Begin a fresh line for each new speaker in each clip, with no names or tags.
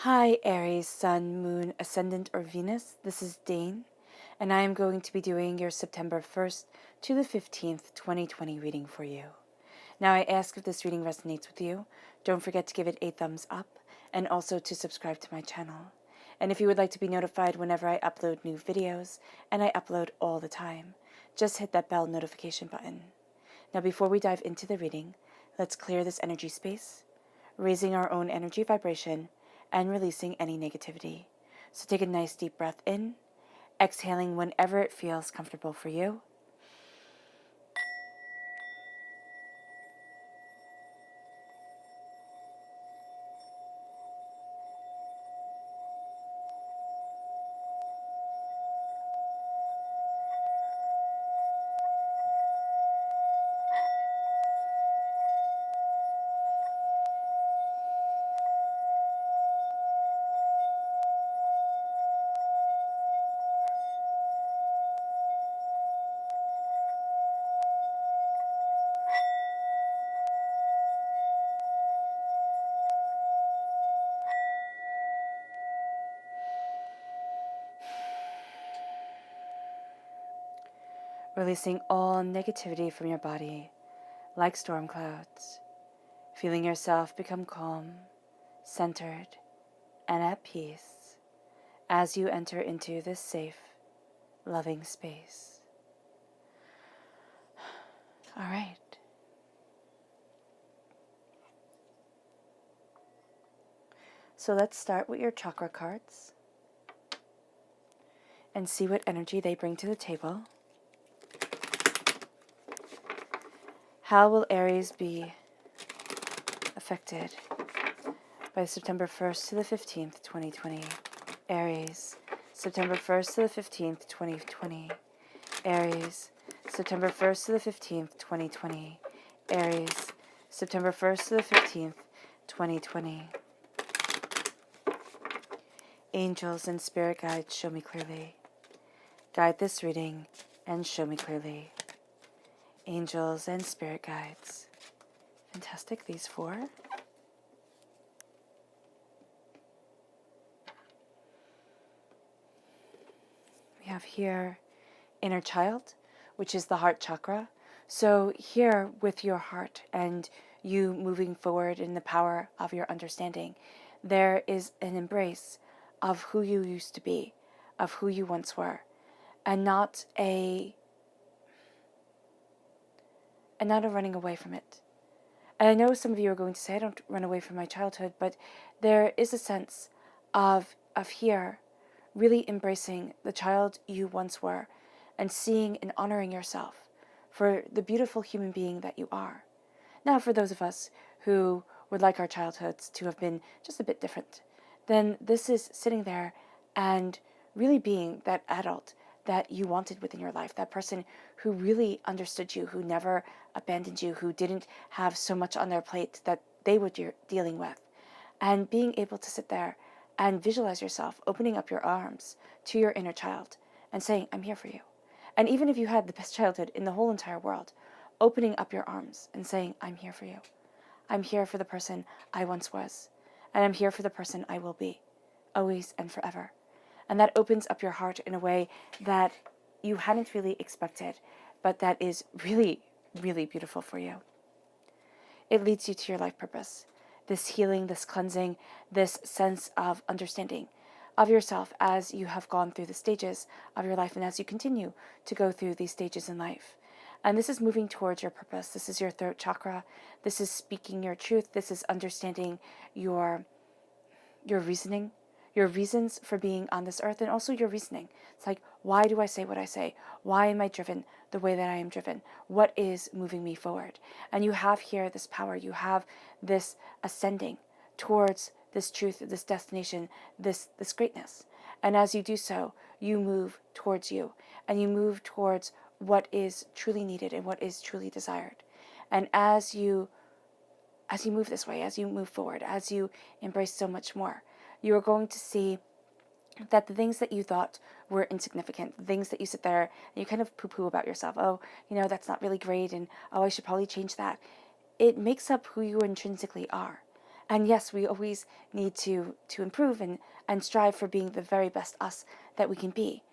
Hi Aries, Sun, Moon, Ascendant, or Venus. This is Dane, and I am going to be doing your September 1st to the 15th, 2020 reading for you. Now I ask if this reading resonates with you, don't forget to give it a thumbs up, and also to subscribe to my channel. And if you would like to be notified whenever I upload new videos, and I upload all the time, just hit that bell notification button. Now before we dive into the reading, let's clear this energy space, raising our own energy vibration, and releasing any negativity. So take a nice deep breath in, exhaling whenever it feels comfortable for you. Releasing all negativity from your body like storm clouds. Feeling yourself become calm, centered, and at peace as you enter into this safe, loving space. All right. So let's start with your chakra cards and see what energy they bring to the table. How will Aries be affected by September 1st to the 15th, 2020? Aries, September 1st to the 15th, 2020. Aries, September 1st to the 15th, 2020. Aries, September 1st to the 15th, 2020. Angels and spirit guides, show me clearly. Guide this reading and show me clearly. Angels and spirit guides. Fantastic, these four. We have here inner child, which is the heart chakra. So here with your heart and you moving forward in the power of your understanding, there is an embrace of who you used to be, of who you once were, and not a running away from it. And I know some of you are going to say, I don't run away from my childhood, but there is a sense of here really embracing the child you once were and seeing and honoring yourself for the beautiful human being that you are. Now, for those of us who would like our childhoods to have been just a bit different, then this is sitting there and really being that adult that you wanted within your life, that person who really understood you, who never abandoned you, who didn't have so much on their plate that they were dealing with. And being able to sit there and visualize yourself opening up your arms to your inner child and saying, I'm here for you. And even if you had the best childhood in the whole entire world, opening up your arms and saying, I'm here for you. I'm here for the person I once was. And I'm here for the person I will be, always and forever. And that opens up your heart in a way that you hadn't really expected, but that is really, really beautiful for you. It leads you to your life purpose. This healing, this cleansing, this sense of understanding of yourself as you have gone through the stages of your life and as you continue to go through these stages in life. And this is moving towards your purpose. This is your throat chakra. This is speaking your truth. This is understanding your reasoning, your reasons for being on this earth, and also your reasoning. It's like, why do I say what I say? Why am I driven the way that I am driven? What is moving me forward? And you have here this power. You have this ascending towards this truth, this destination, this greatness. And as you do so, you move towards you, and you move towards what is truly needed and what is truly desired. And as you move this way, as you move forward, as you embrace so much more, you are going to see that the things that you thought were insignificant, the things that you sit there and you kind of poo-poo about yourself, oh, that's not really great, and oh, I should probably change that. It makes up who you intrinsically are. And yes, we always need to improve and strive for being the very best us that we can be.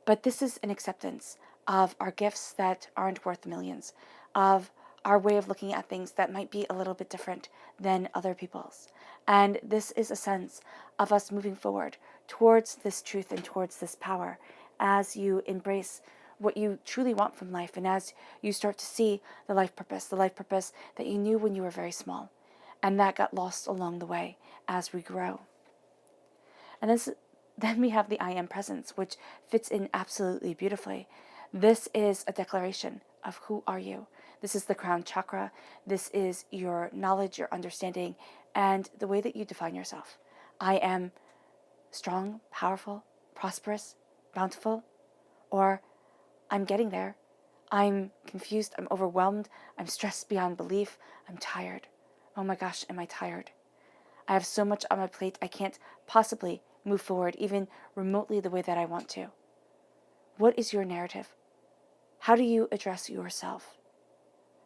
But this is an acceptance of our gifts that aren't worth millions, of our way of looking at things that might be a little bit different than other people's. And this is a sense of us moving forward towards this truth and towards this power as you embrace what you truly want from life, and as you start to see the life purpose that you knew when you were very small, and that got lost along the way as we grow. And then we have the I am presence, which fits in absolutely beautifully. This is a declaration of who are you. This is the crown chakra. This is your knowledge, your understanding, and the way that you define yourself. I am strong, powerful, prosperous, bountiful, or I'm getting there. I'm confused, I'm overwhelmed, I'm stressed beyond belief, I'm tired. Oh my gosh, am I tired? I have so much on my plate, I can't possibly move forward even remotely the way that I want to. What is your narrative? How do you address yourself?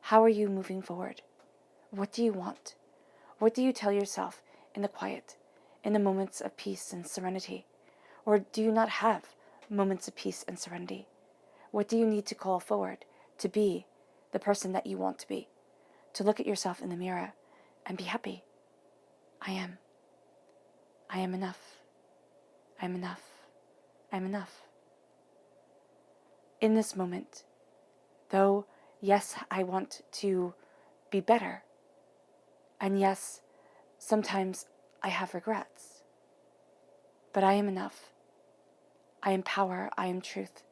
How are you moving forward? What do you want? What do you tell yourself in the quiet, in the moments of peace and serenity? Or do you not have moments of peace and serenity? What do you need to call forward to be the person that you want to be? To look at yourself in the mirror and be happy. I am. I am enough. I am enough. I am enough. In this moment, though, yes, I want to be better. And yes, sometimes I have regrets. But I am enough. I am power. I am truth.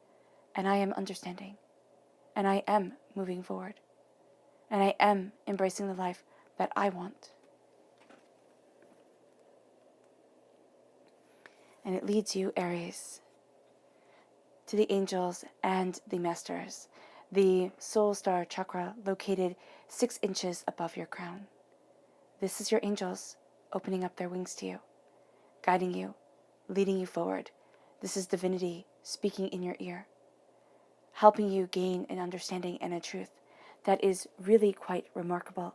And I am understanding. And I am moving forward. And I am embracing the life that I want. And it leads you, Aries, to the angels and the masters, the soul star chakra located 6 inches above your crown. This is your angels opening up their wings to you, guiding you, leading you forward. This is divinity speaking in your ear, helping you gain an understanding and a truth that is really quite remarkable,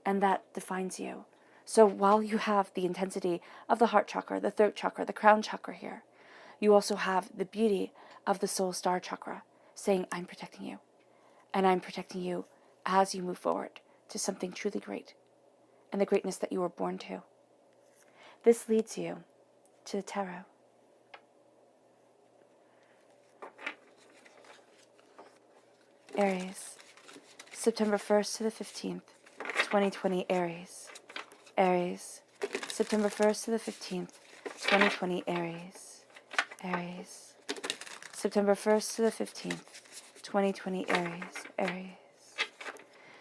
and that defines you. So while you have the intensity of the heart chakra, the throat chakra, the crown chakra here, you also have the beauty of the soul star chakra saying, I'm protecting you. And I'm protecting you as you move forward to something truly great and the greatness that you were born to. This leads you to the tarot. Aries, September 1st to the 15th, 2020 Aries. Aries, September 1st to the 15th, 2020 Aries. Aries, September 1st to the 15th, 2020 Aries. Aries,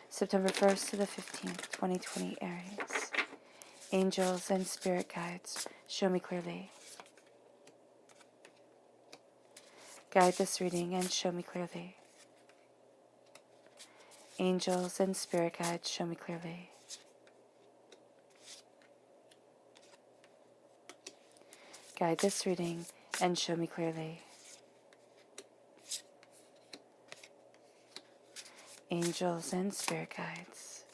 September 1st to the 15th, 2020 Aries. Angels and spirit guides, show me clearly. Guide this reading and show me clearly. Angels and spirit guides, show me clearly. Guide this reading and show me clearly. Angels and spirit guides.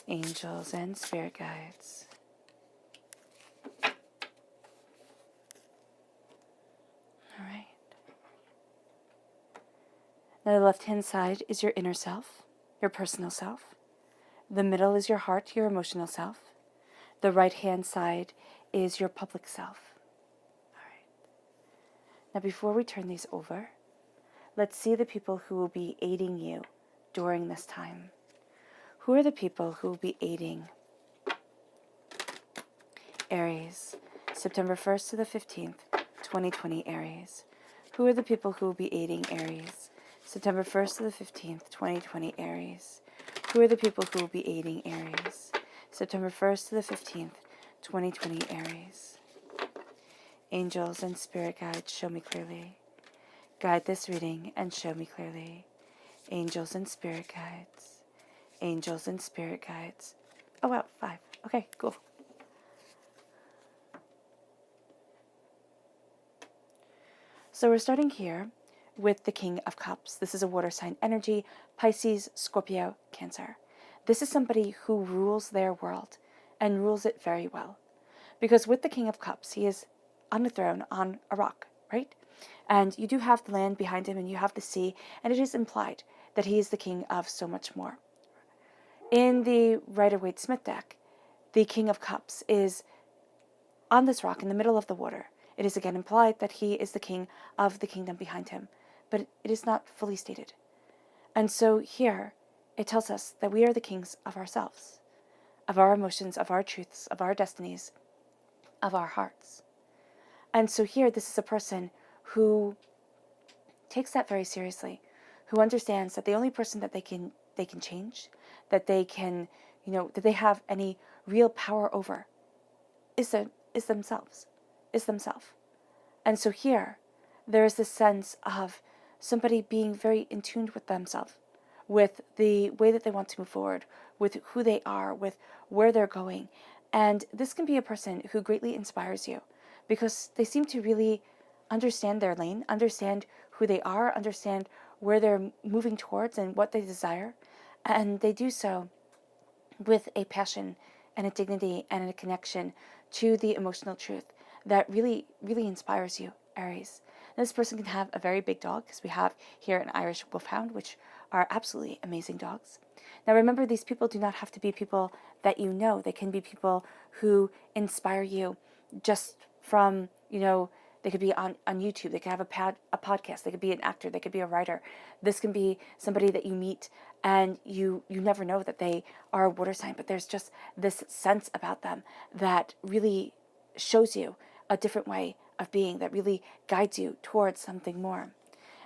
Angels and spirit guides. All right. Now the left-hand side is your inner self, your personal self. The middle is your heart, your emotional self. The right-hand side is your public self. All right. Now before we turn these over, let's see the people who will be aiding you during this time. Who are the people who will be aiding Aries, September 1st to the 15th, 2020 Aries? Who are the people who will be aiding Aries, September 1st to the 15th, 2020 Aries? Who are the people who will be aiding Aries, September 1st to the 15th, 2020 Aries? Angels and spirit guides, show me clearly. Guide this reading and show me clearly. Angels and spirit guides. Angels and spirit guides. Oh wow, 5. Okay, cool. So we're starting here with the King of Cups. This is a water sign energy, Pisces, Scorpio, Cancer. This is somebody who rules their world and rules it very well. Because with the King of Cups, he is on a throne on a rock, right? And you do have the land behind him and you have the sea, and it is implied that he is the king of so much more. In the Rider-Waite-Smith deck, the King of Cups is on this rock in the middle of the water. It is again implied that he is the king of the kingdom behind him, but it is not fully stated. And so here, it tells us that we are the kings of ourselves, of our emotions, of our truths, of our destinies, of our hearts. And so here, this is a person who takes that very seriously, who understands that the only person that they can change, that they can, that they have any real power over, is themselves. And so here, there is this sense of somebody being very in tune with themselves, with the way that they want to move forward, with who they are, with where they're going. And this can be a person who greatly inspires you because they seem to really understand their lane, understand who they are, understand where they're moving towards and what they desire. And they do so with a passion and a dignity and a connection to the emotional truth that really, really inspires you, Aries. And this person can have a very big dog, because we have here an Irish Wolfhound, which are absolutely amazing dogs. Now remember, these people do not have to be people that you know. They can be people who inspire you just from, they could be on YouTube. They could have a podcast. They could be an actor. They could be a writer. This can be somebody that you meet and you never know that they are a water sign, but there's just this sense about them that really shows you a different way of being, that really guides you towards something more.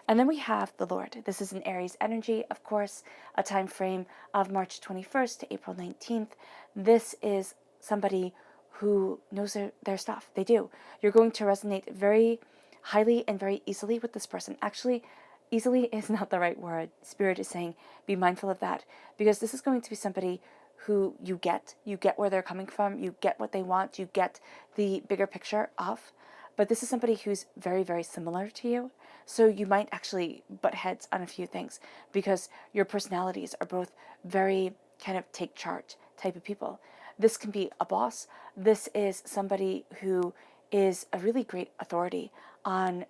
And then we have the Lord. This is an Aries energy, of course, a time frame of March 21st to April 19th. This is somebody who knows their stuff. They do. You're going to resonate very highly and very easily with this person. Actually, easily is not the right word. Spirit is saying be mindful of that, because this is going to be somebody who you get where they're coming from, you get what they want, you get the bigger picture of. But this is somebody who's very, very similar to you. So you might actually butt heads on a few things because your personalities are both very kind of take charge type of people. This can be a boss. This is somebody who is a really great authority on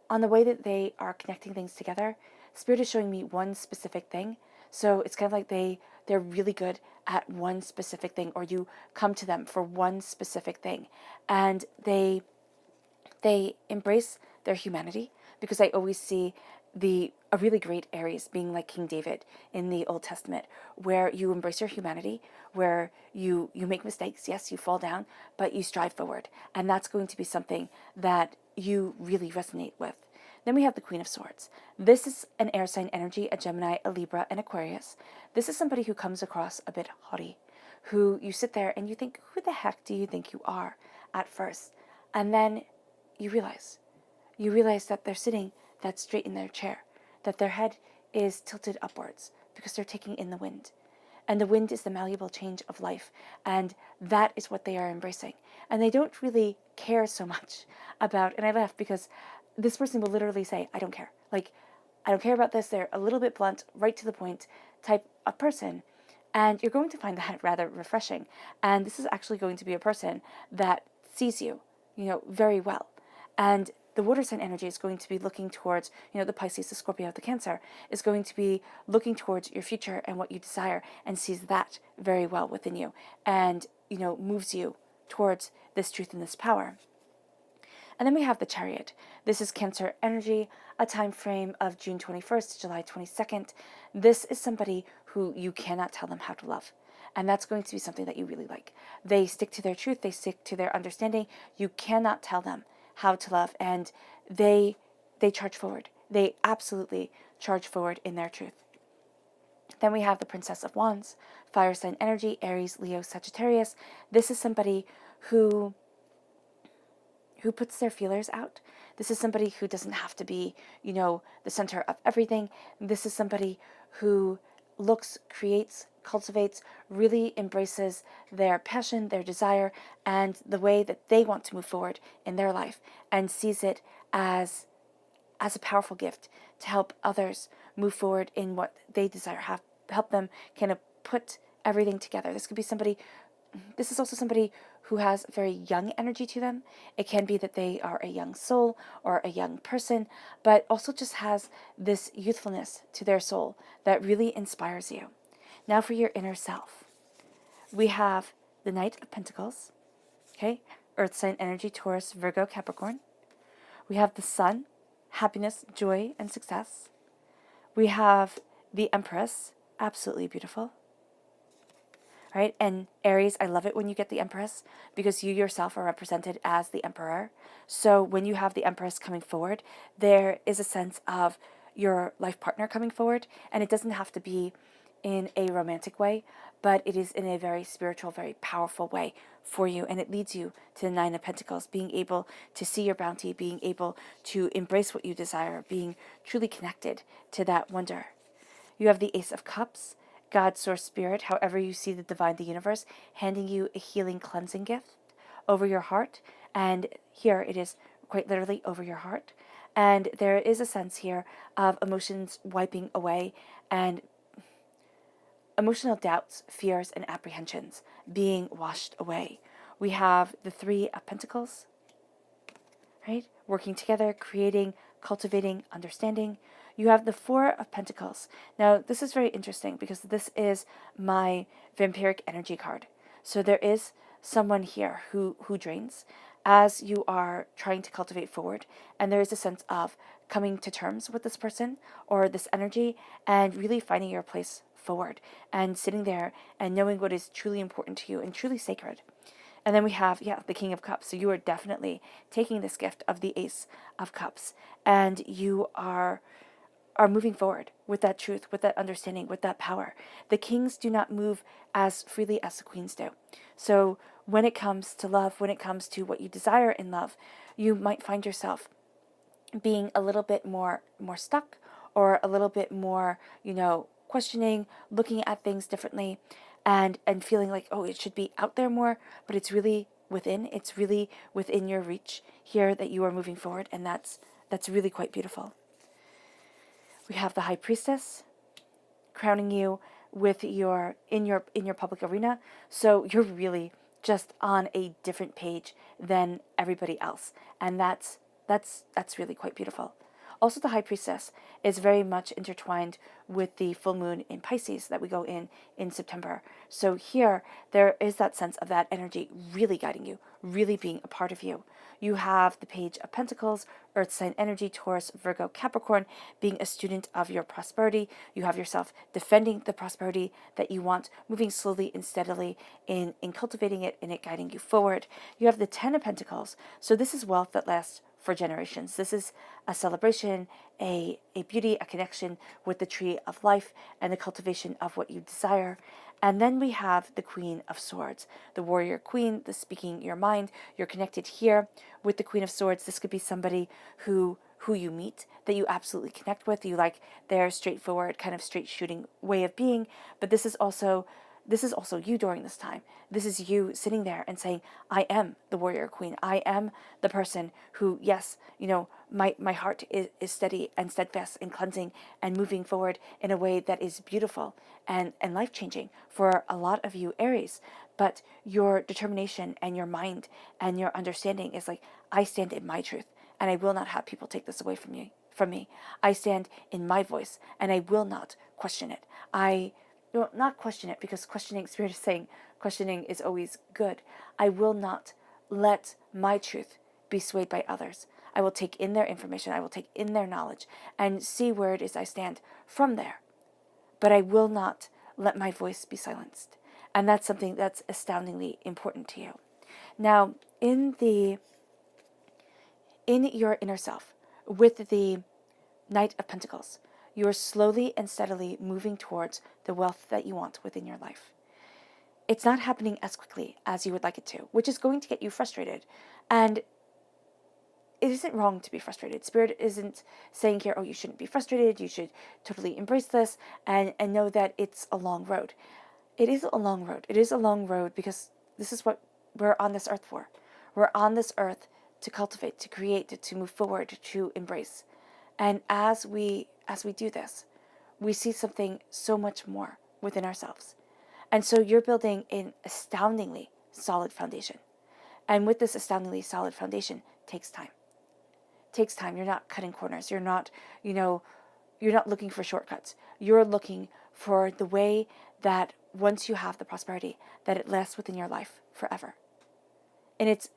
the way that they are connecting things together. Spirit is showing me one specific thing. So it's kind of like they're really good at one specific thing, or you come to them for one specific thing. And they embrace their humanity, because I always see a really great Aries being like King David in the Old Testament, where you embrace your humanity, where you make mistakes, yes, you fall down, but you strive forward. And that's going to be something that you really resonate with. Then we have the Queen of Swords. This is an air sign energy, a Gemini, a Libra, and Aquarius. This is somebody who comes across a bit haughty, who you sit there and you think, who the heck do you think you are at first? And then you realize that they're sitting that straight in their chair, that their head is tilted upwards because they're taking in the wind. And the wind is the malleable change of life. And that is what they are embracing. And they don't really care so much about, and I laugh because this person will literally say, I don't care. Like, I don't care about this. They're a little bit blunt, right to the point type of person. And you're going to find that rather refreshing. And this is actually going to be a person that sees you, very well. And the water sign energy is going to be looking towards, the Pisces, the Scorpio, the Cancer, is going to be looking towards your future and what you desire, and sees that very well within you, and, moves you towards this truth and this power. And then we have the Chariot. This is Cancer energy, a time frame of June 21st to July 22nd. This is somebody who you cannot tell them how to love. And that's going to be something that you really like. They stick to their truth. They stick to their understanding. You cannot tell them how to love. And they charge forward. They absolutely charge forward in their truth. Then we have the Princess of Wands, fire sign energy, Aries, Leo, Sagittarius. This is somebody who puts their feelers out. This is somebody who doesn't have to be, the center of everything. This is somebody who looks, creates, cultivates, really embraces their passion, their desire, and the way that they want to move forward in their life, and sees it as a powerful gift to help others move forward in what they desire, help them kind of put everything together. This is also somebody who has very young energy to them. It can be that they are a young soul or a young person, but also just has this youthfulness to their soul that really inspires you. Now for your inner self. We have the Knight of Pentacles, okay? Earth sign energy, Taurus, Virgo, Capricorn. We have the Sun, happiness, joy, and success. We have the Empress, absolutely beautiful. Right? And Aries, I love it when you get the Empress because you yourself are represented as the Emperor. So when you have the Empress coming forward, there is a sense of your life partner coming forward, and it doesn't have to be in a romantic way, but it is in a very spiritual, very powerful way for you, and it leads you to the Nine of Pentacles, being able to see your bounty, being able to embrace what you desire, being truly connected to that wonder. You have the Ace of Cups, God, Source, Spirit, however you see the divine, the universe, handing you a healing, cleansing gift over your heart. And here it is quite literally over your heart. And there is a sense here of emotions wiping away and emotional doubts, fears, and apprehensions being washed away. We have the Three of Pentacles, right? Working together, creating, cultivating, understanding. You have the Four of Pentacles. Now, this is very interesting because this is my vampiric energy card. So there is someone here who drains as you are trying to cultivate forward. And there is a sense of coming to terms with this person or this energy and really finding your place forward and sitting there and knowing what is truly important to you and truly sacred. And then we have, the King of Cups. So you are definitely taking this gift of the Ace of Cups, and you are moving forward with that truth, with that understanding, with that power. The kings do not move as freely as the queens do. So when it comes to love, when it comes to what you desire in love, you might find yourself being a little bit more stuck, or a little bit more, questioning, looking at things differently, and feeling like, oh, it should be out there more, but it's really within your reach here that you are moving forward, and that's really quite beautiful. We have the High Priestess crowning you with in your public arena, so you're really just on a different page than everybody else, and that's really quite beautiful. Also, the High Priestess is very much intertwined with the full moon in Pisces that we go in September. So here, there is that sense of that energy really guiding you, really being a part of you. You have the Page of Pentacles, Earth sign energy, Taurus, Virgo, Capricorn, being a student of your prosperity. You have yourself defending the prosperity that you want, moving slowly and steadily in cultivating it and it guiding you forward. You have the Ten of Pentacles. So this is wealth that lasts for generations. This is a celebration, a beauty, a connection with the tree of life and the cultivation of what you desire. And then we have the Queen of Swords, the warrior queen, the speaking your mind. You're connected here with the Queen of Swords. This could be somebody who you meet that you absolutely connect with. You like their straightforward, kind of straight shooting way of being. But this is also you during this time. This is you sitting there and saying, I am the warrior queen. I am the person who, yes, my heart is steady and steadfast and cleansing and moving forward in a way that is beautiful and life-changing for a lot of you Aries. But your determination and your mind and your understanding is like, I stand in my truth and I will not have people take this away from me. I stand in my voice and I will not question it. Not question it, because Spirit is saying questioning is always good. I will not let my truth be swayed by others. I will take in their information, I will take in their knowledge, and see where it is I stand from there. But I will not let my voice be silenced. And that's something that's astoundingly important to you. Now, in your inner self, with the Knight of Pentacles, you are slowly and steadily moving towards the wealth that you want within your life. It's not happening as quickly as you would like it to, which is going to get you frustrated. And it isn't wrong to be frustrated. Spirit isn't saying here, oh, you shouldn't be frustrated. You should totally embrace this and know that it's a long road. It is a long road. It is a long road because this is what we're on this earth for. We're on this earth to cultivate, to create, to move forward, to embrace. And as we do this, we see something so much more within ourselves. And so you're building an astoundingly solid foundation. And with this astoundingly solid foundation takes time. Takes time. You're not cutting corners. You're not, you're not looking for shortcuts. You're looking for the way that once you have the prosperity, that it lasts within your life forever. In its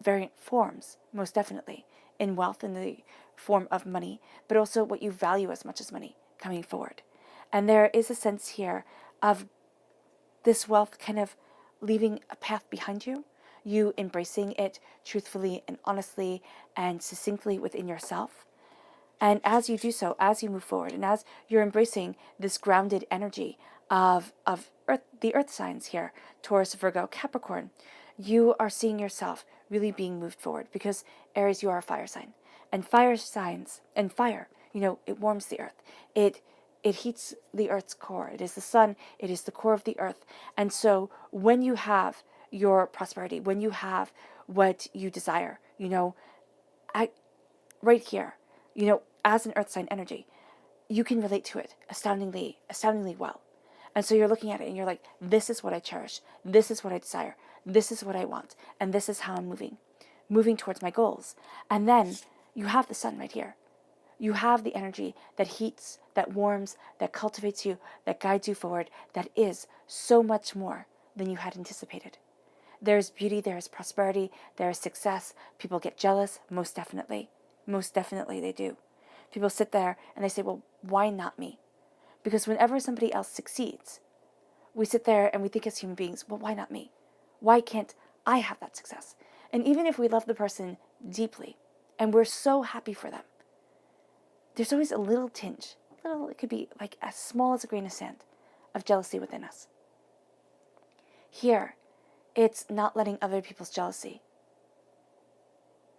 variant forms, most definitely. In wealth, in the form of money, but also what you value as much as money coming forward. And there is a sense here of this wealth kind of leaving a path behind you, you embracing it truthfully and honestly and succinctly within yourself. And as you do so, as you move forward, and as you're embracing this grounded energy of earth, the earth signs here, Taurus, Virgo, Capricorn, you are seeing yourself really being moved forward because Aries, you are a fire sign. And fire signs, and fire, it warms the earth. It heats the earth's core. It is the sun. It is the core of the earth. And so when you have your prosperity, when you have what you desire, right here, as an earth sign energy, you can relate to it astoundingly well. And so you're looking at it and you're like, this is what I cherish. This is what I desire. This is what I want. And this is how I'm moving towards my goals. And then you have the sun right here. You have the energy that heats, that warms, that cultivates you, that guides you forward, that is so much more than you had anticipated. There's beauty, there's prosperity, there's success. People get jealous, most definitely. Most definitely they do. People sit there and they say, well, why not me? Because whenever somebody else succeeds, we sit there and we think as human beings, well, why not me? Why can't I have that success? And even if we love the person deeply and we're so happy for them, there's always a little tinge, it could be like as small as a grain of sand, of jealousy within us. Here, it's not letting other people's jealousy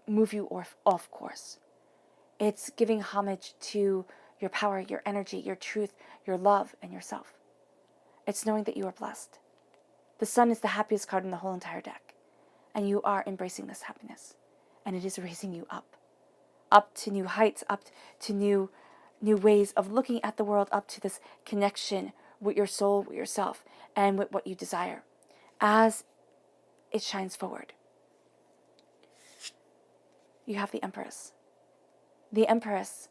move you off course. It's giving homage to your power, your energy, your truth, your love, and yourself. It's knowing that you are blessed. The sun is the happiest card in the whole entire deck, and you are embracing this happiness, and it is raising you up to new heights, up to new ways of looking at the world, up to this connection with your soul, with yourself, and with what you desire as it shines forward. You have the Empress. The Empress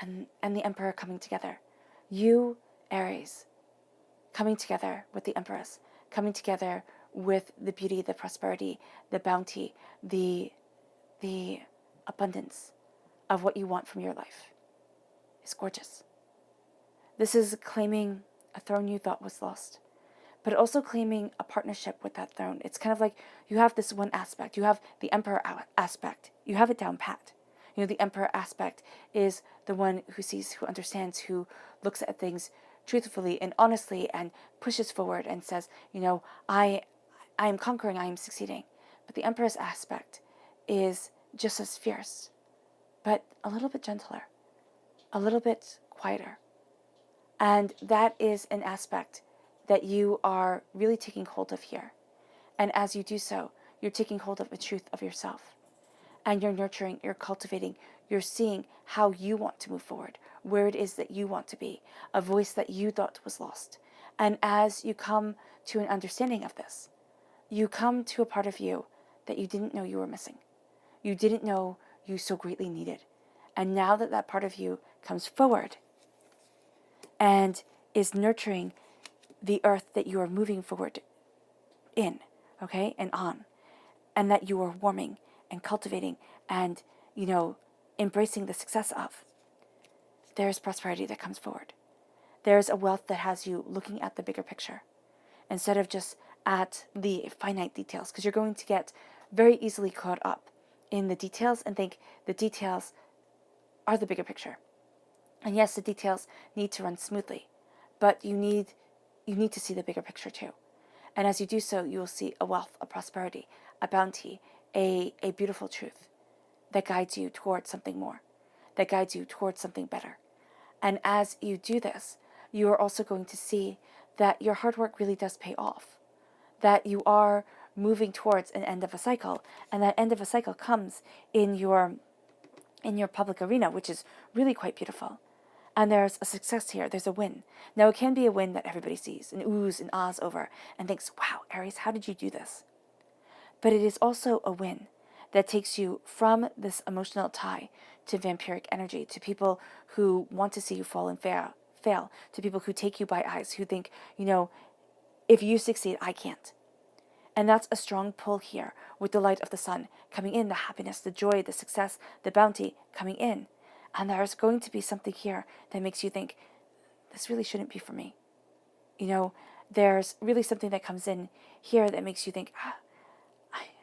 and the Emperor coming together. You, Aries, coming together with the Empress, coming together with the beauty, the prosperity, the bounty, the abundance of what you want from your life. It's gorgeous. This is claiming a throne you thought was lost, but also claiming a partnership with that throne. It's kind of like you have this one aspect. You have the Emperor aspect. You have it down pat. The Emperor aspect is the one who sees, who understands, who looks at things truthfully and honestly and pushes forward and says, I am conquering, I am succeeding. But the Empress aspect is just as fierce, but a little bit gentler, a little bit quieter. And that is an aspect that you are really taking hold of here. And as you do so, you're taking hold of the truth of yourself. And you're nurturing, you're cultivating, you're seeing how you want to move forward, where it is that you want to be, a voice that you thought was lost. And as you come to an understanding of this, you come to a part of you that you didn't know you were missing. You didn't know you so greatly needed. And now that that part of you comes forward and is nurturing the earth that you are moving forward in, okay, and on, and that you are warming and cultivating and, embracing the success of, there's prosperity that comes forward. There's a wealth that has you looking at the bigger picture instead of just at the finite details, because you're going to get very easily caught up in the details and think the details are the bigger picture. And yes, the details need to run smoothly, but you need to see the bigger picture too. And as you do so, you will see a wealth, a prosperity, a bounty, a beautiful truth that guides you towards something more, that guides you towards something better. And as you do this, you are also going to see that your hard work really does pay off, that you are moving towards an end of a cycle, and that end of a cycle comes in your public arena, which is really quite beautiful. And there's a success here, there's a win. Now it can be a win that everybody sees and oohs and ahs over and thinks, wow, Aries, how did you do this? But it is also a win that takes you from this emotional tie to vampiric energy, to people who want to see you fall and fail, to people who take you by eyes, who think, if you succeed, I can't. And that's a strong pull here with the light of the sun coming in, the happiness, the joy, the success, the bounty coming in. And there's going to be something here that makes you think, this really shouldn't be for me. There's really something that comes in here that makes you think,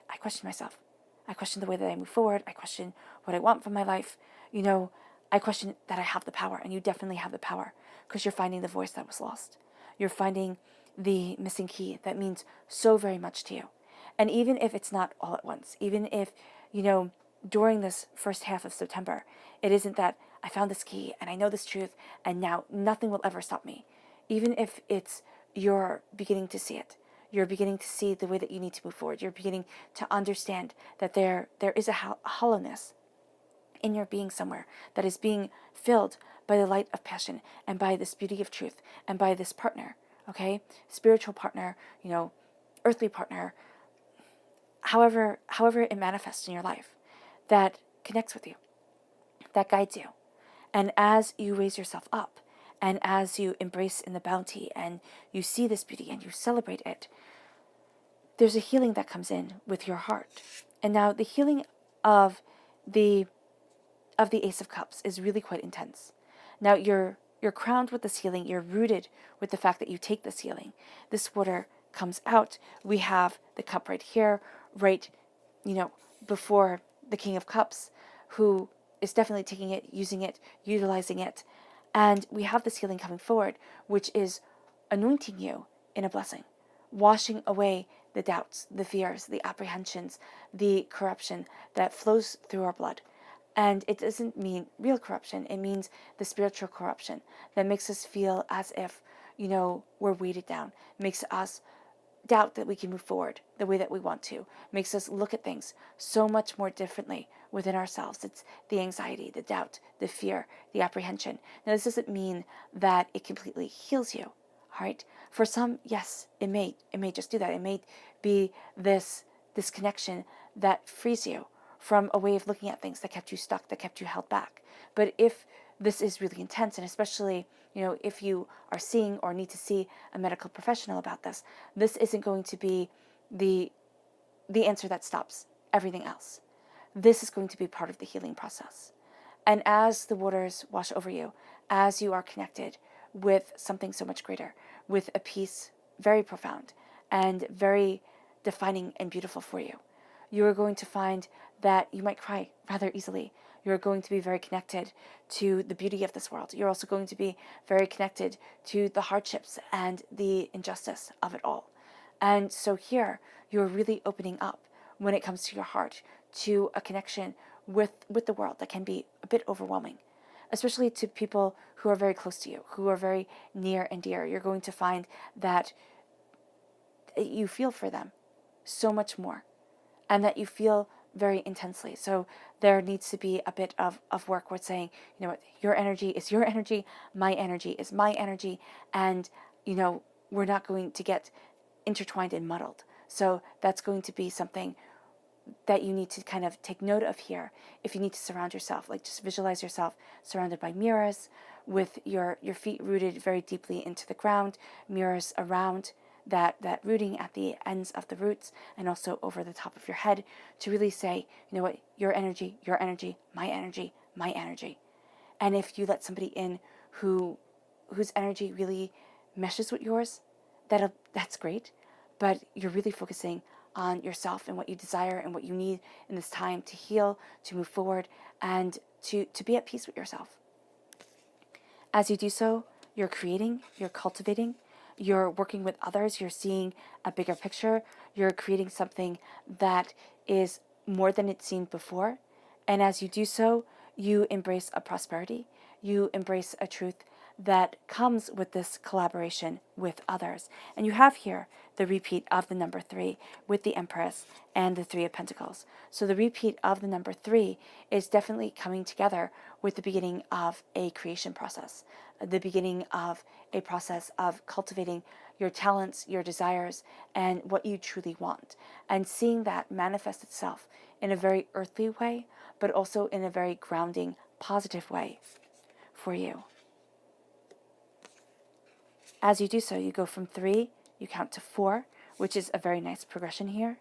I question myself. I question the way that I move forward. I question what I want from my life. I question that I have the power, and you definitely have the power because you're finding the voice that was lost. You're finding the missing key that means so very much to you. And even if it's not all at once, even if, during this first half of September, it isn't that I found this key and I know this truth and now nothing will ever stop me. Even if it's you're beginning to see it, you're beginning to see the way that you need to move forward, you're beginning to understand that there is a hollowness in your being somewhere that is being filled by the light of passion and by this beauty of truth and by this partner, okay? Spiritual partner, earthly partner, however it manifests in your life, that connects with you, that guides you. And as you raise yourself up, and as you embrace in the bounty, and you see this beauty and you celebrate it, there's a healing that comes in with your heart. And now the healing of the Ace of Cups is really quite intense. Now you're crowned with this healing, you're rooted with the fact that you take this healing. This water comes out. We have the cup right here, right, before the King of Cups, who is definitely taking it, using it, utilizing it. And we have this healing coming forward, which is anointing you in a blessing, washing away the doubts, the fears, the apprehensions, the corruption that flows through our blood. And it doesn't mean real corruption. It means the spiritual corruption that makes us feel as if, we're weighted down, makes us doubt that we can move forward the way that we want to, makes us look at things so much more differently within ourselves. It's the anxiety, the doubt, the fear, the apprehension. Now, this doesn't mean that it completely heals you, all right? For some, yes, it may just do that. It may be this connection that frees you from a way of looking at things that kept you stuck, that kept you held back. But if this is really intense, and especially, if you are seeing or need to see a medical professional about this, this isn't going to be the answer that stops everything else. This is going to be part of the healing process. And as the waters wash over you, as you are connected with something so much greater, with a peace very profound and very defining and beautiful for you, you are going to find that you might cry rather easily. You're going to be very connected to the beauty of this world. You're also going to be very connected to the hardships and the injustice of it all. And so here, you're really opening up when it comes to your heart to a connection with the world that can be a bit overwhelming, especially to people who are very close to you, who are very near and dear. You're going to find that you feel for them so much more, and that you feel very intensely. So there needs to be a bit of work with saying, your energy is your energy, my energy is my energy, and, we're not going to get intertwined and muddled. So that's going to be something that you need to kind of take note of here. If you need to surround yourself, like just visualize yourself surrounded by mirrors with your feet rooted very deeply into the ground, mirrors around that rooting at the ends of the roots and also over the top of your head, to really say, your energy, my energy, my energy. And if you let somebody in whose energy really meshes with yours, that's great. But you're really focusing on yourself and what you desire and what you need in this time to heal, to move forward, and to be at peace with yourself. As you do so, you're creating, you're cultivating, you're working with others, you're seeing a bigger picture, you're creating something that is more than it seemed before, And as you do so, you embrace a prosperity, you embrace a truth that comes with this collaboration with others. And you have here the repeat of the number 3 with the Empress and the 3 of Pentacles. So the repeat of the number 3 is definitely coming together with the beginning of a creation process, the beginning of a process of cultivating your talents, your desires, and what you truly want, and seeing that manifest itself in a very earthly way, but also in a very grounding, positive way for you. As you do so, you go from 3, you count to 4, which is a very nice progression here.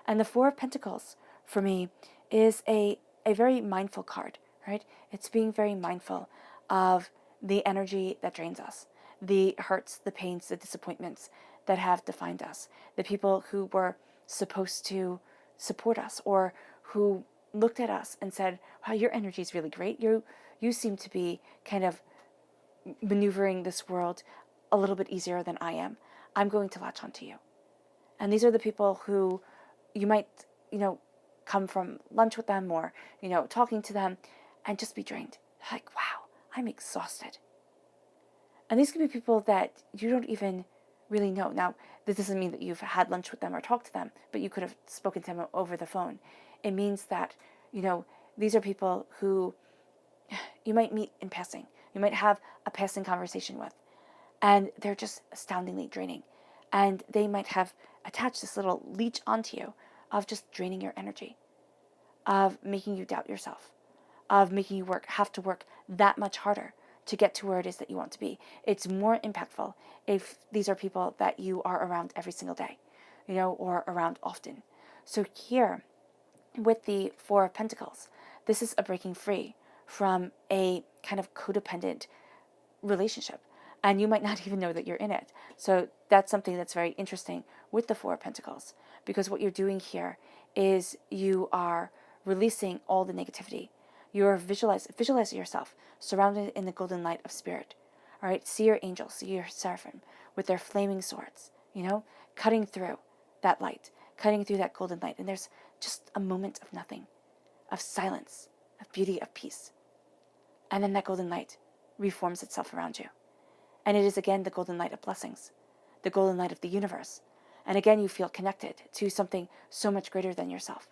And the 4 of Pentacles, for me, is a very mindful card, right? It's being very mindful of the energy that drains us, the hurts, the pains, the disappointments that have defined us, the people who were supposed to support us or who looked at us and said, wow, your energy is really great. You seem to be kind of maneuvering this world a little bit easier than I am. I'm going to latch onto you. And these are the people who you might, come from lunch with them or, talking to them and just be drained. Like, wow, I'm exhausted. And these can be people that you don't even really know. Now, this doesn't mean that you've had lunch with them or talked to them, but you could have spoken to them over the phone. It means that, these are people who you might meet in passing. You might have a passing conversation with. And they're just astoundingly draining. And they might have attached this little leech onto you of just draining your energy, of making you doubt yourself, of making you have to work that much harder to get to where it is that you want to be. It's more impactful if these are people that you are around every single day, or around often. So here, with the 4 of Pentacles, this is a breaking free from a kind of codependent relationship. And you might not even know that you're in it. So that's something that's very interesting with the 4 of Pentacles, because what you're doing here is you are releasing all the negativity. You're visualize yourself surrounded in the golden light of spirit. All right, see your angels, see your seraphim with their flaming swords, cutting through that light, cutting through that golden light. And there's just a moment of nothing, of silence, of beauty, of peace. And then that golden light reforms itself around you. And it is again the golden light of blessings, the golden light of the universe. And again, you feel connected to something so much greater than yourself.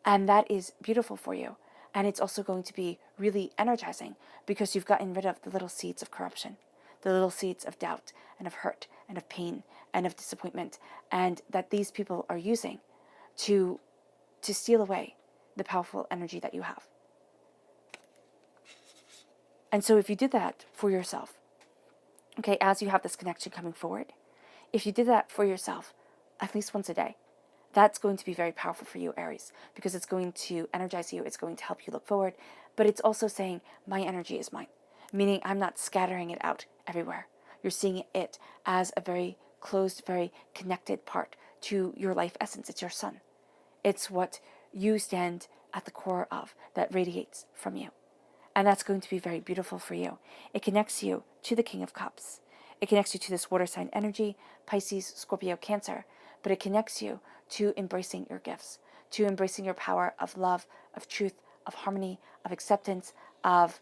And that is beautiful for you. And it's also going to be really energizing because you've gotten rid of the little seeds of corruption, the little seeds of doubt and of hurt and of pain and of disappointment, and that these people are using to steal away the powerful energy that you have. And so if you did that for yourself, okay, as you have this connection coming forward, if you did that for yourself at least once a day, that's going to be very powerful for you, Aries, because it's going to energize you, it's going to help you look forward, but it's also saying, my energy is mine, meaning I'm not scattering it out everywhere. You're seeing it as a very closed, very connected part to your life essence. It's your sun. It's what you stand at the core of that radiates from you. And that's going to be very beautiful for you. It connects you to the King of Cups. It connects you to this water sign energy, Pisces, Scorpio, Cancer. But it connects you to embracing your gifts, to embracing your power of love, of truth, of harmony, of acceptance, of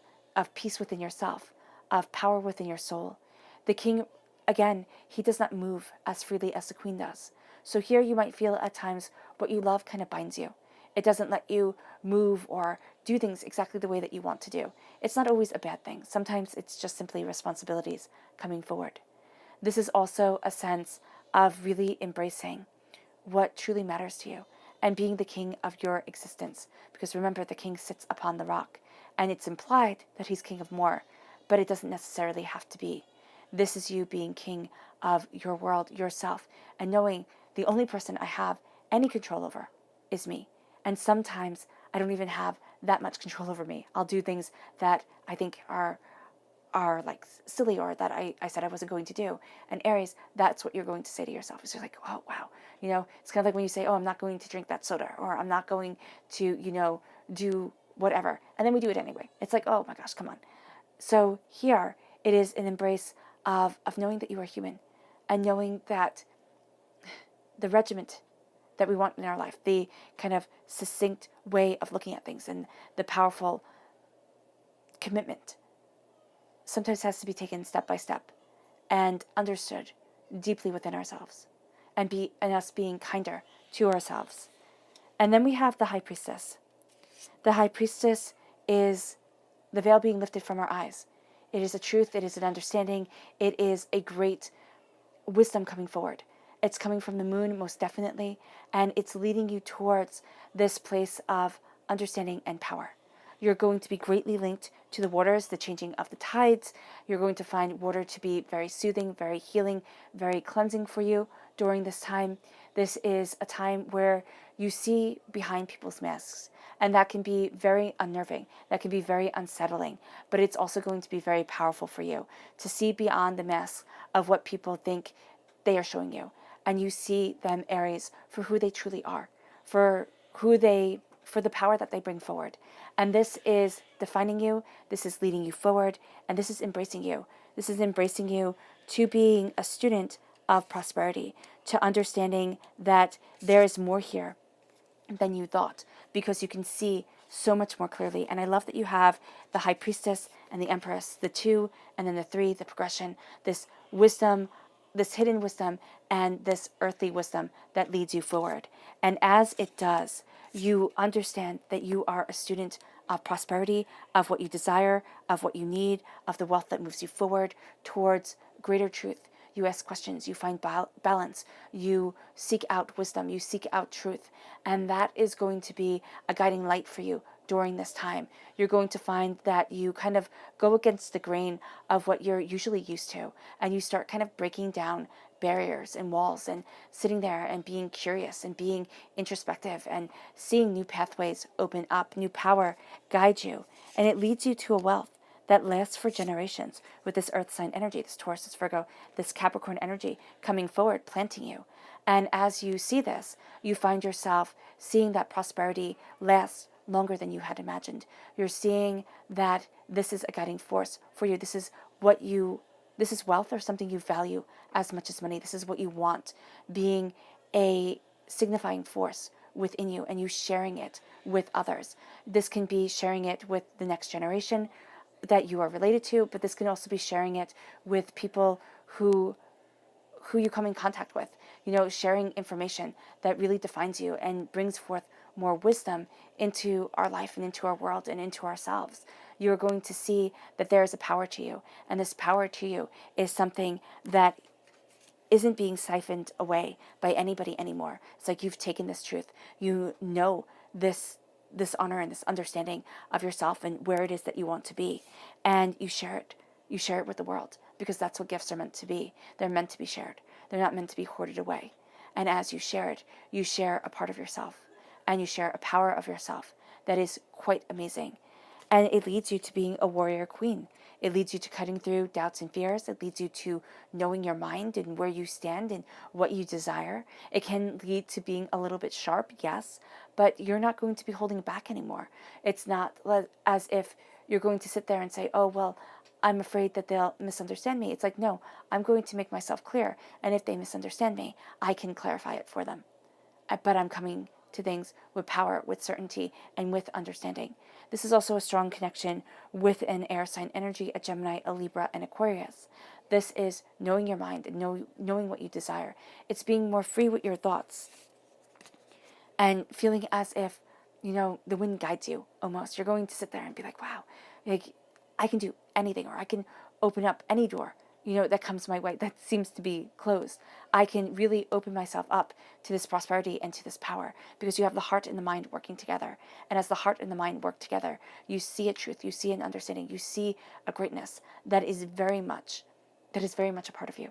peace within yourself, of power within your soul. The King, again, he does not move as freely as the Queen does. So here you might feel at times what you love kind of binds you. It doesn't let you move or do things exactly the way that you want to do. It's not always a bad thing. Sometimes it's just simply responsibilities coming forward. This is also a sense of really embracing what truly matters to you and being the king of your existence. Because remember, the king sits upon the rock, and it's implied that he's king of more, but it doesn't necessarily have to be. This is you being king of your world, yourself, and knowing the only person I have any control over is me. And sometimes I don't even have that much control over me. I'll do things that I think are like silly, or that I said I wasn't going to do. And Aries, that's what you're going to say to yourself. It's just like, oh, wow. It's kind of like when you say, oh, I'm not going to drink that soda, or I'm not going to, do whatever. And then we do it anyway. It's like, oh my gosh, come on. So here it is an embrace of knowing that you are human, and knowing that the regiment that we want in our life, the kind of succinct way of looking at things, and the powerful commitment sometimes has to be taken step by step and understood deeply within ourselves, and us being kinder to ourselves. And then we have the High Priestess. The High Priestess is the veil being lifted from our eyes. It is a truth, it is an understanding, it is a great wisdom coming forward. It's coming from the moon, most definitely, and it's leading you towards this place of understanding and power. You're going to be greatly linked to the waters, the changing of the tides. You're going to find water to be very soothing, very healing, very cleansing for you during this time. This is a time where you see behind people's masks, and that can be very unnerving. That can be very unsettling, but it's also going to be very powerful for you to see beyond the mask of what people think they are showing you. And you see them, Aries, for who they truly are, for the power that they bring forward. And this is defining you, this is leading you forward, and this is embracing you. This is embracing you to being a student of prosperity, to understanding that there is more here than you thought, because you can see so much more clearly. And I love that you have the High Priestess and the Empress, the 2 and then the 3, the progression, this wisdom, this hidden wisdom, and this earthly wisdom that leads you forward. And as it does, you understand that you are a student of prosperity, of what you desire, of what you need, of the wealth that moves you forward towards greater truth. You ask questions, you find balance, you seek out wisdom, you seek out truth, and that is going to be a guiding light for you during this time. You're going to find that you kind of go against the grain of what you're usually used to, and you start kind of breaking down barriers and walls and sitting there and being curious and being introspective and seeing new pathways open up, new power guide you, and it leads you to a wealth that lasts for generations with this earth sign energy, this Taurus, this Virgo, this Capricorn energy coming forward, planting you. And as you see this, you find yourself seeing that prosperity last longer than you had imagined. You're seeing that this is a guiding force for you. This is wealth, or something you value as much as money. This is what you want, being a signifying force within you, and you sharing it with others. This can be sharing it with the next generation that you are related to, but this can also be sharing it with people who you come in contact with, sharing information that really defines you and brings forth more wisdom into our life and into our world and into ourselves. You're going to see that there is a power to you, and this power to you is something that isn't being siphoned away by anybody anymore. It's like you've taken this truth, this honor and this understanding of yourself and where it is that you want to be, and you share it. You share it with the world, because that's what gifts are meant to be. They're meant to be shared. They're not meant to be hoarded away. And as you share it, you share a part of yourself, and you share a power of yourself that is quite amazing. And it leads you to being a warrior queen. It leads you to cutting through doubts and fears. It leads you to knowing your mind and where you stand and what you desire. It can lead to being a little bit sharp, yes, but you're not going to be holding back anymore. It's not as if you're going to sit there and say, oh, well, I'm afraid that they'll misunderstand me. It's like, no, I'm going to make myself clear. And if they misunderstand me, I can clarify it for them. But I'm coming to things with power, with certainty, and with understanding. This is also a strong connection with an air sign energy, a Gemini, a Libra, and Aquarius. This is knowing your mind and knowing what you desire. It's being more free with your thoughts and feeling as if, the wind guides you almost. You're going to sit there and be like, wow, I can do anything, or I can open up any door, that comes my way that seems to be closed. I can really open myself up to this prosperity and to this power, because you have the heart and the mind working together. And as the heart and the mind work together, you see a truth, you see an understanding, you see a greatness that is very much a part of you.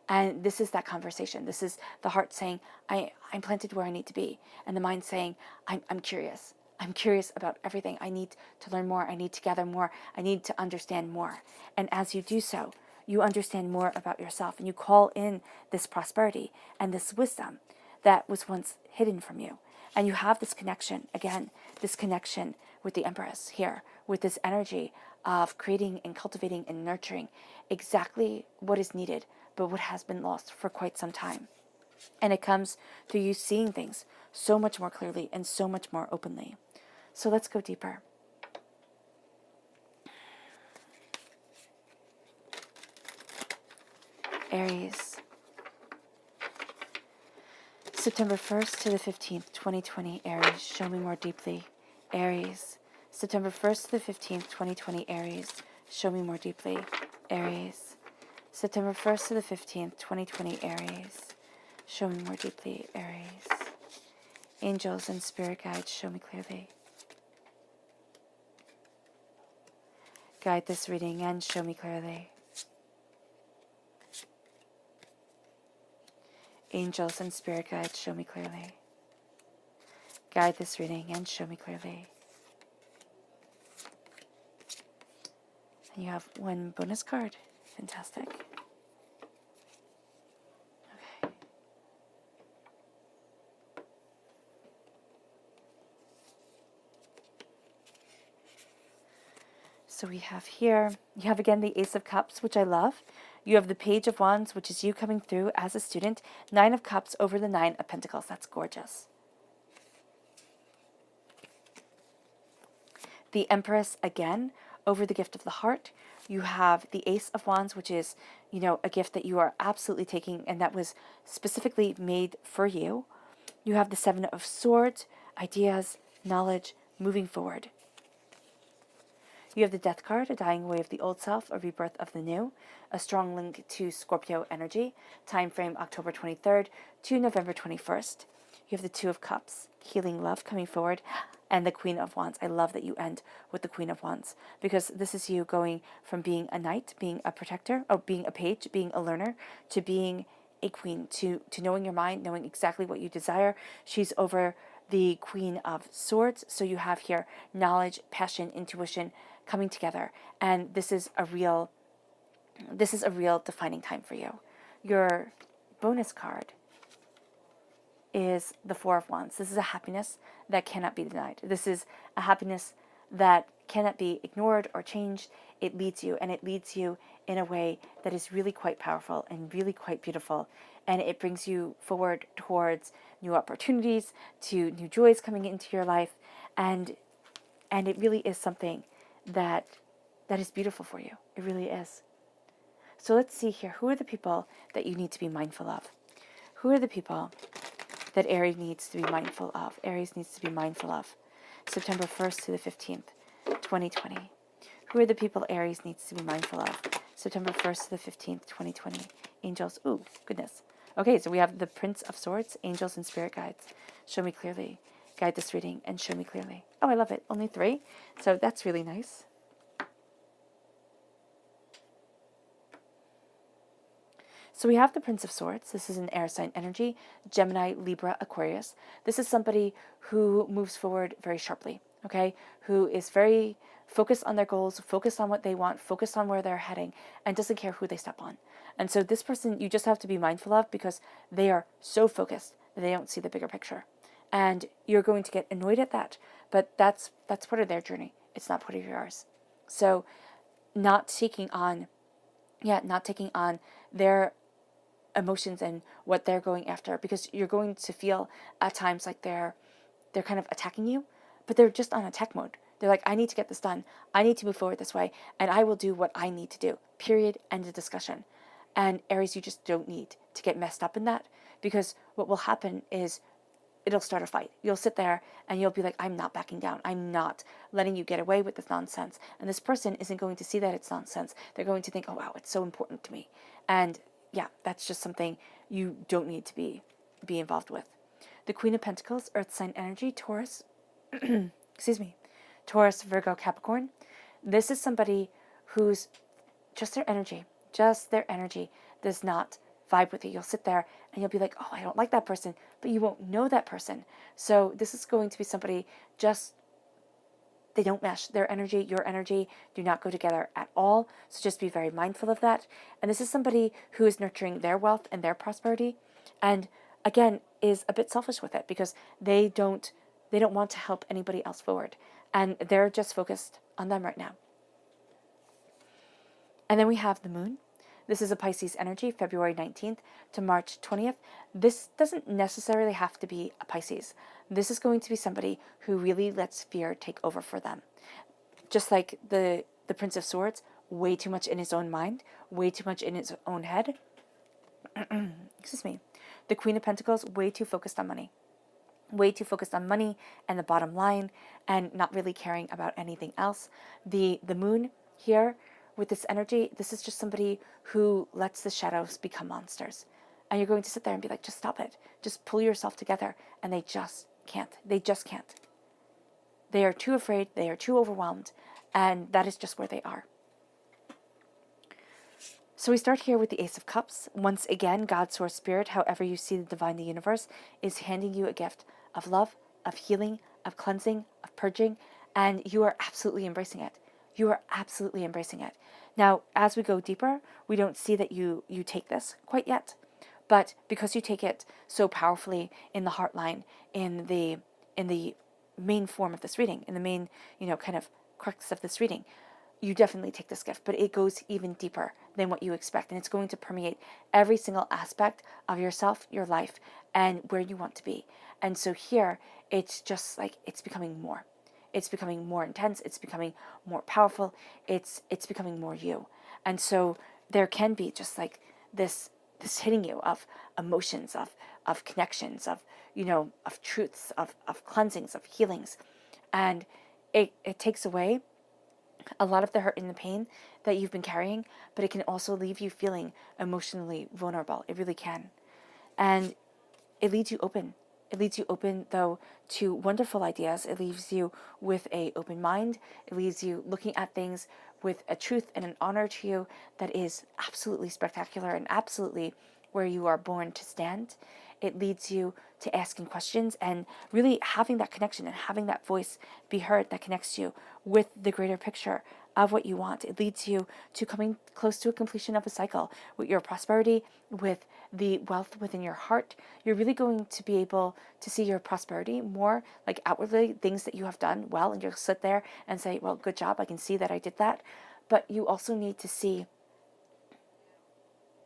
And this is that conversation. This is the heart saying, I'm planted where I need to be. And the mind saying, I'm curious. I'm curious about everything. I need to learn more. I need to gather more. I need to understand more. And as you do so, you understand more about yourself, and you call in this prosperity and this wisdom that was once hidden from you. And you have this connection, again, this connection with the Empress here, with this energy of creating and cultivating and nurturing exactly what is needed, but what has been lost for quite some time. And it comes through you seeing things so much more clearly and so much more openly. So let's go deeper. Aries. September 1st to the 15th, 2020, Aries. Show me more deeply. Aries. September 1st to the 15th, 2020, Aries. Show me more deeply. Aries. September 1st to the 15th, 2020, Aries. Show me more deeply. Aries. Angels and spirit guides, show me clearly. Guide this reading and show me clearly. Angels and spirit guides, show me clearly. Guide this reading and show me clearly. And you have one bonus card. Fantastic. Okay. So we have here, you have again the Ace of Cups, which I love. You have the Page of Wands, which is you coming through as a student. 9 of Cups over the 9 of Pentacles. That's gorgeous. The Empress again over the Gift of the Heart. You have the Ace of Wands, which is, a gift that you are absolutely taking and that was specifically made for you. You have the Seven of Swords, ideas, knowledge, moving forward. You have the Death card, a dying away of the old self, a rebirth of the new, a strong link to Scorpio energy, time frame October 23rd to November 21st. You have the Two of Cups, healing love coming forward, and the Queen of Wands. I love that you end with the Queen of Wands because this is you going from being a knight, being a protector, or being a page, being a learner, to being a queen, to knowing your mind, knowing exactly what you desire. She's over the Queen of Swords. So you have here knowledge, passion, intuition coming together. And this is a real defining time for you. Your bonus card is the Four of Wands. This is a happiness that cannot be denied. This is a happiness that cannot be ignored or changed. It leads you, and it leads you in a way that is really quite powerful and really quite beautiful. And it brings you forward towards new opportunities, to new joys coming into your life. And it really is something that is beautiful for you. It really is. So let's see here. Who are the people that you need to be mindful of? Who are the people that Aries needs to be mindful of? Aries needs to be mindful of. September 1st to the 15th, 2020. Who are the people Aries needs to be mindful of? September 1st to the 15th, 2020. Angels. Ooh, goodness. Okay, so we have the Prince of Swords, angels and spirit guides. Show me clearly. Guide this reading and show me clearly. Oh, I love it. Only 3. So that's really nice. So we have the Prince of Swords. This is an air sign energy, Gemini, Libra, Aquarius. This is somebody who moves forward very sharply, okay? Who is very focused on their goals, focused on what they want, focused on where they're heading, and doesn't care who they step on. And so this person you just have to be mindful of because they are so focused that they don't see the bigger picture. And you're going to get annoyed at that, but that's part of their journey. It's not part of yours. So not taking on their emotions and what they're going after, because you're going to feel at times like they're kind of attacking you, but they're just on attack mode. They're like, I need to get this done. I need to move forward this way, and I will do what I need to do. Period. End of discussion. And Aries, you just don't need to get messed up in that, because what will happen is it'll start a fight. You'll sit there and you'll be like, I'm not backing down. I'm not letting you get away with this nonsense. And this person isn't going to see that it's nonsense. They're going to think, oh, wow, it's so important to me. And yeah, that's just something you don't need to be involved with. The Queen of Pentacles, Earth sign energy, Taurus, excuse me, Taurus, Virgo, Capricorn. This is somebody who's just their energy does not vibe with you. You'll sit there and you'll be like, oh, I don't like that person, but you won't know that person. So this is going to be somebody they don't mesh. Their energy, your energy do not go together at all. So just be very mindful of that. And this is somebody who is nurturing their wealth and their prosperity. And again, is a bit selfish with it because they don't want to help anybody else forward. And they're just focused on them right now. And then we have the moon. This is a Pisces energy, February 19th to March 20th. This doesn't necessarily have to be a Pisces. This is going to be somebody who really lets fear take over for them. Just like the Prince of Swords, way too much in his own mind, way too much in his own head. Excuse me. The Queen of Pentacles, way too focused on money. Way too focused on money and the bottom line and not really caring about anything else. The Moon here with this energy, this is just somebody who lets the shadows become monsters. And you're going to sit there and be like, just stop it. Just pull yourself together. And they just can't. They just can't. They are too afraid. They are too overwhelmed. And that is just where they are. So we start here with the Ace of Cups. Once again, God, Source, Spirit, however you see the divine, the universe, is handing you a gift of love, of healing, of cleansing, of purging, and you are absolutely embracing it. You are absolutely embracing it. Now, as we go deeper, we don't see that you take this quite yet, but because you take it so powerfully in the heart line, in the main form of this reading, in the main, kind of crux of this reading, you definitely take this gift, but it goes even deeper than what you expect. And it's going to permeate every single aspect of yourself, your life, and where you want to be. And so here, it's just like, it's becoming more. It's becoming more intense. It's becoming more powerful. It's becoming more you. And so there can be just like this hitting you of emotions, of connections, of truths, of cleansings, of healings. And it takes away a lot of the hurt and the pain that you've been carrying, but it can also leave you feeling emotionally vulnerable. It really can. And it leads you open. It leads you open, though, to wonderful ideas. It leaves you with an open mind. It leaves you looking at things with a truth and an honor to you that is absolutely spectacular and absolutely where you are born to stand. It leads you to asking questions and really having that connection and having that voice be heard that connects you with the greater picture of what you want. It leads you to coming close to a completion of a cycle with your prosperity, with the wealth within your heart. You're really going to be able to see your prosperity more like outwardly, things that you have done well, and you'll sit there and say, well, good job, I can see that I did that. But you also need to see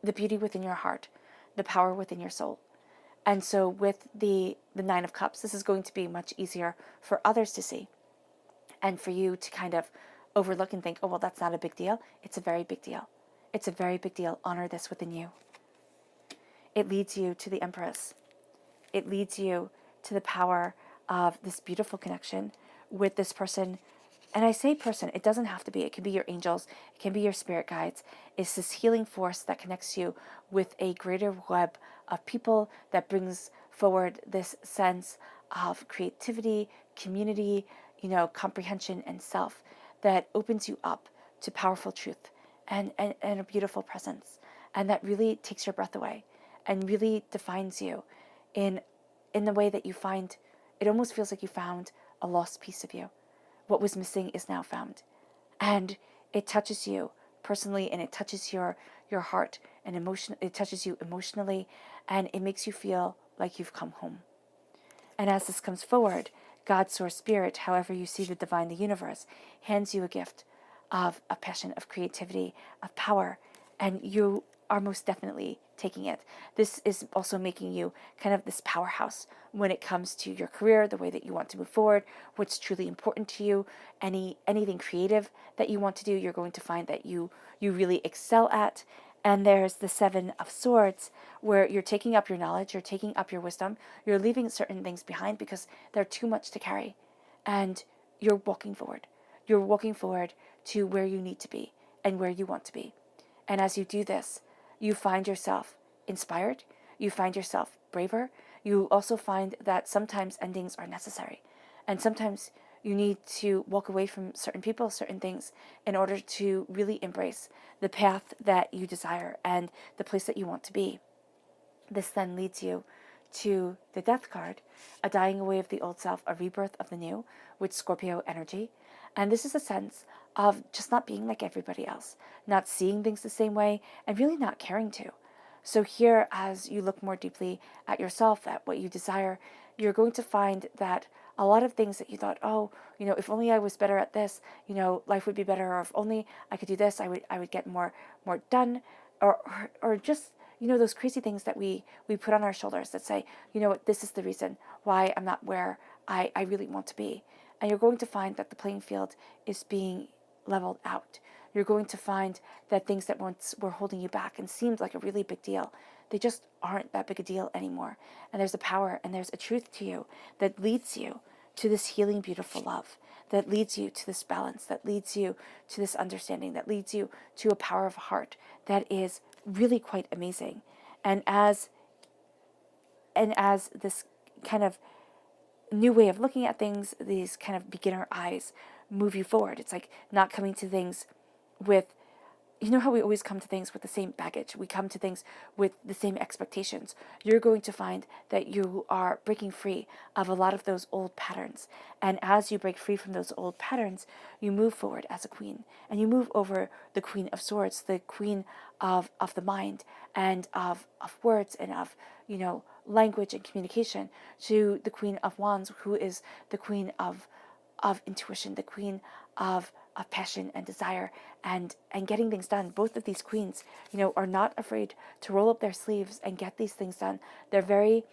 the beauty within your heart, the power within your soul. And so with the Nine of Cups, this is going to be much easier for others to see and for you to kind of overlook and think, oh, well, that's not a big deal. It's a very big deal. It's a very big deal. Honor this within you. It leads you to the Empress. It leads you to the power of this beautiful connection with this person. And I say person, it doesn't have to be. It can be your angels. It can be your spirit guides. It's this healing force that connects you with a greater web of people that brings forward this sense of creativity, community, comprehension and self that opens you up to powerful truth and a beautiful presence. And that really takes your breath away and really defines you in the way that you find, it almost feels like you found a lost piece of you. What was missing is now found. And it touches you personally, and it touches your heart and emotion. It touches you emotionally, and it makes you feel like you've come home. And as this comes forward, God, Source, Spirit, however you see the divine, the universe, hands you a gift of a passion, of creativity, of power, and you are most definitely taking it. This is also making you kind of this powerhouse when it comes to your career, the way that you want to move forward, what's truly important to you, anything creative that you want to do, you're going to find that you really excel at. And there's the Seven of Swords, where you're taking up your knowledge, you're taking up your wisdom, you're leaving certain things behind because they're too much to carry. And you're walking forward. You're walking forward to where you need to be and where you want to be. And as you do this, you find yourself inspired, you find yourself braver, you also find that sometimes endings are necessary. And sometimes you need to walk away from certain people, certain things, in order to really embrace the path that you desire and the place that you want to be. This then leads you to the Death card, a dying away of the old self, a rebirth of the new, with Scorpio energy. And this is a sense of just not being like everybody else, not seeing things the same way, and really not caring to. So here, as you look more deeply at yourself, at what you desire, you're going to find that a lot of things that you thought, oh, if only I was better at this, life would be better, or if only I could do this, I would get more done. or just, those crazy things that we put on our shoulders that say, you know what, this is the reason why I'm not where I really want to be. And you're going to find that the playing field is being leveled out. You're going to find that things that once were holding you back and seemed like a really big deal, they just aren't that big a deal anymore. And there's a power and there's a truth to you that leads you to this healing, beautiful love, that leads you to this balance, that leads you to this understanding, that leads you to a power of heart that is really quite amazing. And as this kind of new way of looking at things, these kind of beginner eyes move you forward. It's like not coming to things with, how we always come to things with the same baggage. We come to things with the same expectations. You're going to find that you are breaking free of a lot of those old patterns. And as you break free from those old patterns, you move forward as a queen. And you move over the Queen of Swords, the queen of the mind and of words and of, language and communication, to the Queen of Wands, who is the queen of intuition, the queen of passion and desire and getting things done. Both of these queens, are not afraid to roll up their sleeves and get these things done. They're very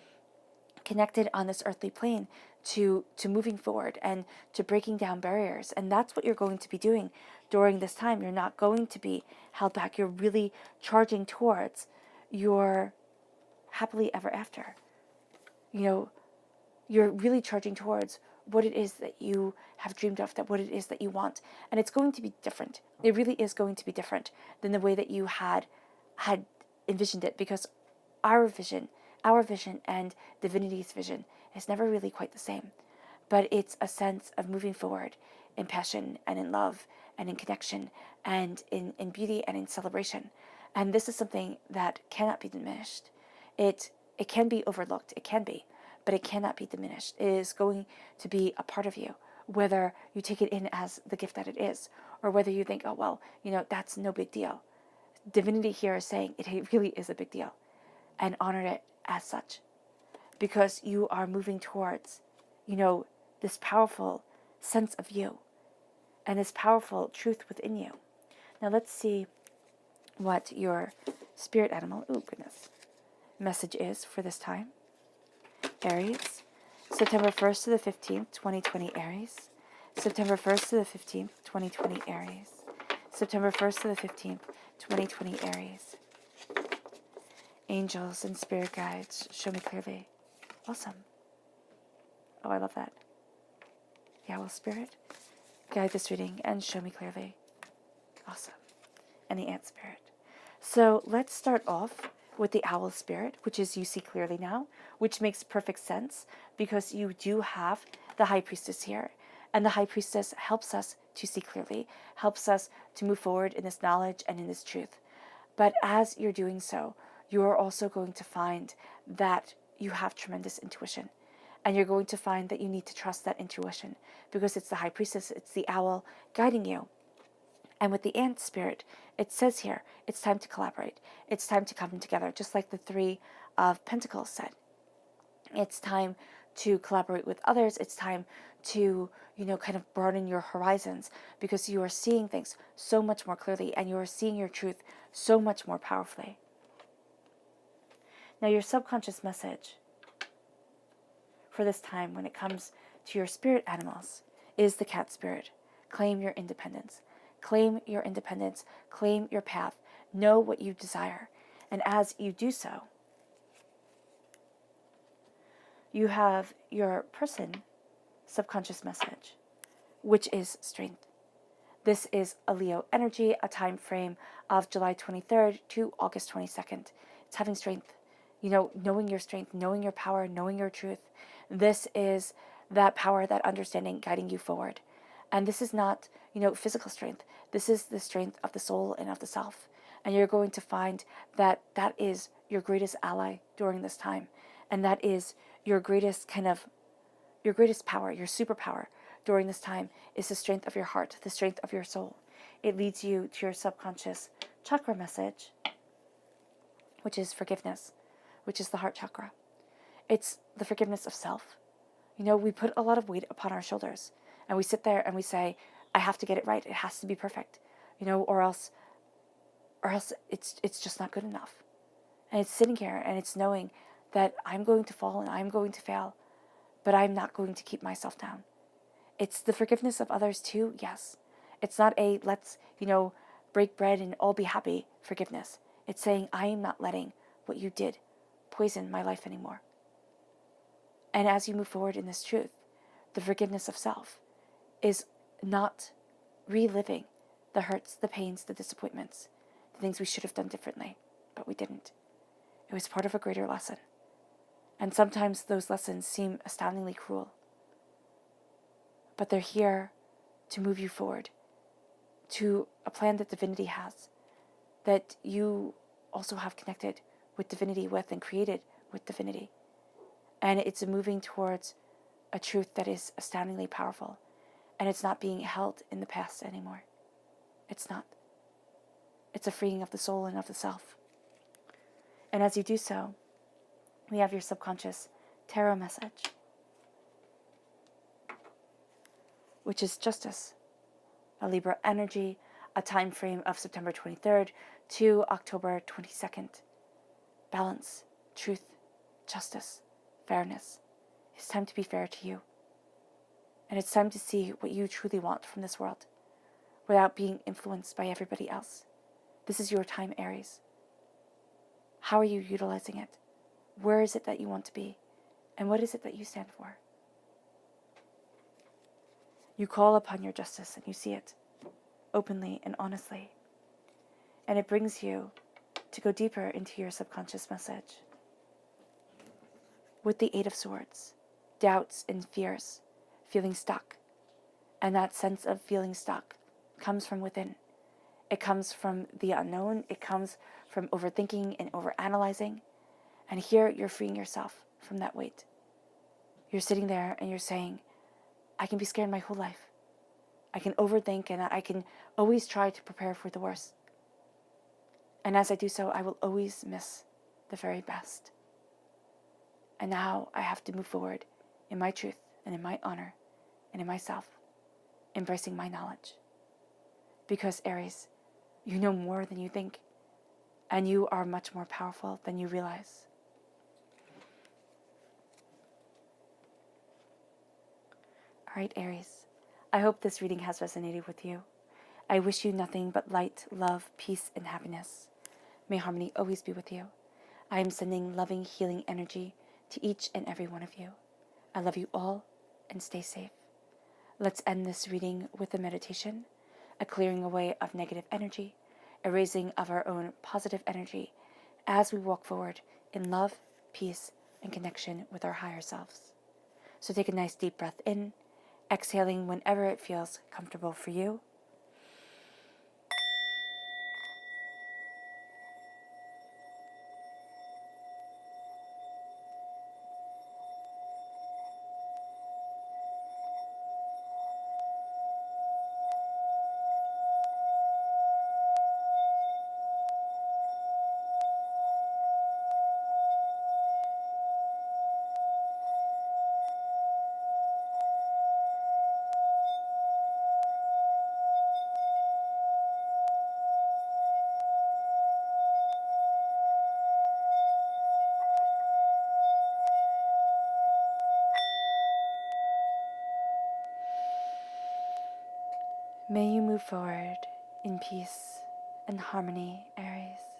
connected on this earthly plane to moving forward and to breaking down barriers. And that's what you're going to be doing during this time. You're not going to be held back. You're really charging towards your happily ever after. You're really charging towards what it is that you have dreamed of, that what it is that you want. And it's going to be different. It really is going to be different than the way that you had envisioned it, because our vision and divinity's vision is never really quite the same. But it's a sense of moving forward in passion and in love and in connection and in beauty and in celebration. And this is something that cannot be diminished. It can be overlooked. It can be. But it cannot be diminished. It is going to be a part of you, whether you take it in as the gift that it is, or whether you think, oh, well, that's no big deal. Divinity here is saying it really is a big deal, and honor it as such, because you are moving towards, this powerful sense of you and this powerful truth within you. Now let's see what your spirit animal, message is for this time. Aries, September 1st to the 15th, 2020 Aries. September 1st to the 15th, 2020 Aries. September 1st to the 15th, 2020 Aries. Angels and spirit guides, show me clearly. Awesome. Oh, I love that. Yeah, well, spirit, guide this reading and show me clearly. Awesome. And the ant spirit. So let's start off with the owl spirit, which is you see clearly now, which makes perfect sense because you do have the High Priestess here. And the High Priestess helps us to see clearly, helps us to move forward in this knowledge and in this truth. But as you're doing so, you are also going to find that you have tremendous intuition. And you're going to find that you need to trust that intuition because it's the High Priestess, it's the owl guiding you. And with the ant spirit, it says here, it's time to collaborate. It's time to come together, just like the Three of Pentacles said. It's time to collaborate with others. It's time to, kind of broaden your horizons because you are seeing things so much more clearly and you are seeing your truth so much more powerfully. Now, your subconscious message for this time when it comes to your spirit animals is the cat spirit. Claim your independence. Claim your independence. Claim your path. Know what you desire. And as you do so, you have your person subconscious message, which is strength. This is a Leo energy, a time frame of July 23rd to August 22nd. It's having strength, knowing your strength, knowing your power, knowing your truth. This is that power, that understanding guiding you forward. And this is not, physical strength. This is the strength of the soul and of the self. And you're going to find that that is your greatest ally during this time. And that is your greatest power, your superpower during this time is the strength of your heart, the strength of your soul. It leads you to your subconscious chakra message, which is forgiveness, which is the heart chakra. It's the forgiveness of self. We put a lot of weight upon our shoulders and we sit there and we say, I have to get it right. It has to be perfect, or else or else it's just not good enough. And it's sitting here and it's knowing that I'm going to fall and I'm going to fail, but I'm not going to keep myself down. It's the forgiveness of others too, yes. It's not a let's, break bread and all be happy forgiveness. It's saying I am not letting what you did poison my life anymore. And as you move forward in this truth, the forgiveness of self is not reliving the hurts, the pains, the disappointments, the things we should have done differently, but we didn't. It was part of a greater lesson. And sometimes those lessons seem astoundingly cruel. But they're here to move you forward to a plan that divinity has, that you also have connected with divinity with and created with divinity. And it's a moving towards a truth that is astoundingly powerful. And it's not being held in the past anymore. It's not. It's a freeing of the soul and of the self. And as you do so, we have your subconscious tarot message, which is justice, a Libra energy, a time frame of September 23rd to October 22nd. Balance, truth, justice, fairness. It's time to be fair to you. And it's time to see what you truly want from this world without being influenced by everybody else. This is your time, Aries. How are you utilizing it? Where is it that you want to be? And what is it that you stand for? You call upon your justice and you see it openly and honestly. And it brings you to go deeper into your subconscious message. With the Eight of Swords, doubts and fears, feeling stuck. And that sense of feeling stuck comes from within. It comes from the unknown. It comes from overthinking and overanalyzing. And here you're freeing yourself from that weight. You're sitting there and you're saying, I can be scared my whole life. I can overthink and I can always try to prepare for the worst. And as I do so, I will always miss the very best. And now I have to move forward in my truth and in my honor and in myself, embracing my knowledge. Because Aries, you know more than you think, and you are much more powerful than you realize. All right, Aries, I hope this reading has resonated with you. I wish you nothing but light, love, peace, and happiness. May harmony always be with you. I am sending loving, healing energy to each and every one of you. I love you all, and stay safe. Let's end this reading with a meditation, a clearing away of negative energy, a raising of our own positive energy as we walk forward in love, peace, and connection with our higher selves. So take a nice deep breath in, exhaling whenever it feels comfortable for you. May you move forward in peace and harmony, Aries.